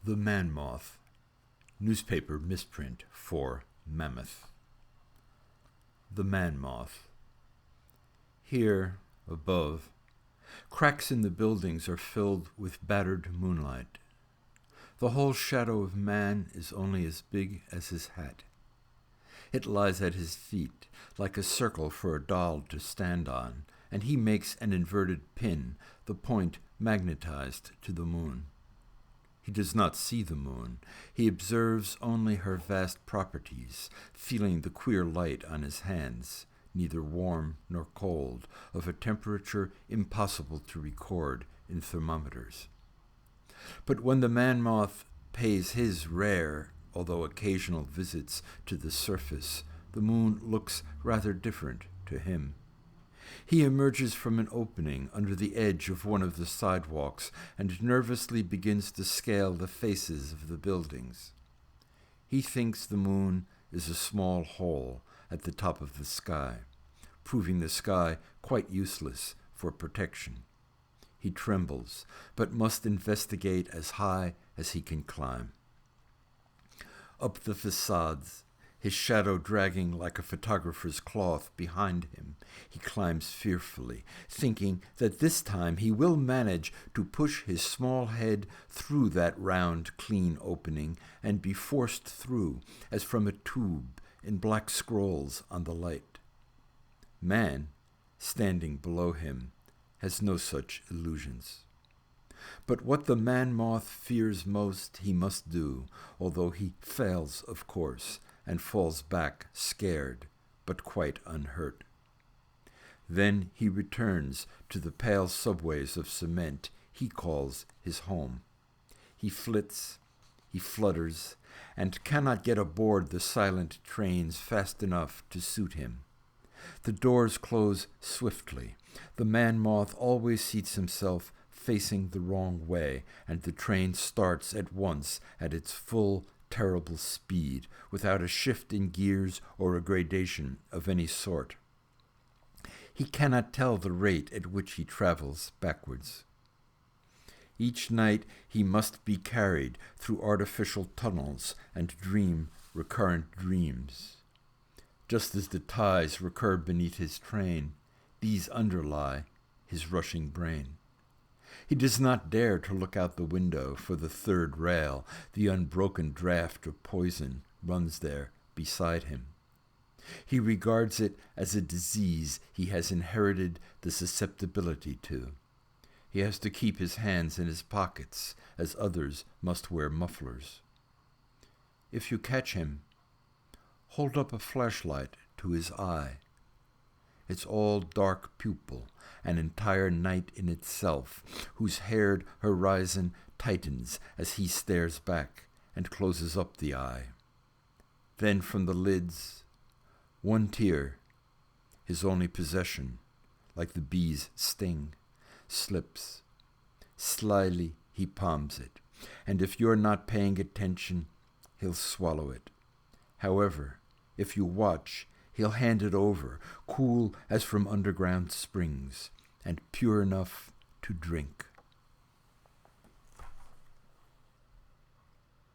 The Man-Moth, newspaper misprint for Mammoth. The Man-Moth. Here, above, cracks in the buildings are filled with battered moonlight. The whole shadow of man is only as big as his hat. It lies at his feet, like a circle for a doll to stand on, and he makes an inverted pin, the point magnetized to the moon. He does not see the moon. He observes only her vast properties, feeling the queer light on his hands, neither warm nor cold, of a temperature impossible to record in thermometers. But when the man-moth pays his rare, although occasional visits to the surface, the moon looks rather different to him. He emerges from an opening under the edge of one of the sidewalks and nervously begins to scale the faces of the buildings. He thinks the moon is a small hole at the top of the sky, proving the sky quite useless for protection. He trembles, but must investigate as high as he can climb. Up the facades, his shadow dragging like a photographer's cloth behind him, he climbs fearfully, thinking that this time he will manage to push his small head through that round, clean opening and be forced through, as from a tube, in black scrolls on the light. Man, standing below him, has no such illusions. But what the man-moth fears most he must do, although he fails, of course, and falls back scared, but quite unhurt. Then he returns to the pale subways of cement he calls his home. He flits, he flutters, and cannot get aboard the silent trains fast enough to suit him. The doors close swiftly. The man-moth always seats himself facing the wrong way, and the train starts at once at its full, terrible speed, without a shift in gears or a gradation of any sort. He cannot tell the rate at which he travels backwards. Each night he must be carried through artificial tunnels and dream recurrent dreams. Just as the ties recur beneath his train, these underlie his rushing brain. He does not dare to look out the window for the third rail. The unbroken draught of poison runs there beside him. He regards it as a disease he has inherited the susceptibility to. He has to keep his hands in his pockets, as others must wear mufflers. If you catch him, hold up a flashlight to his eye. It's all dark pupil, an entire night in itself, whose haired horizon tightens as he stares back and closes up the eye. Then from the lids, one tear, his only possession, like the bee's sting, slips. Slyly he palms it, and if you're not paying attention, he'll swallow it. However, if you watch, he'll hand it over, cool as from underground springs, and pure enough to drink.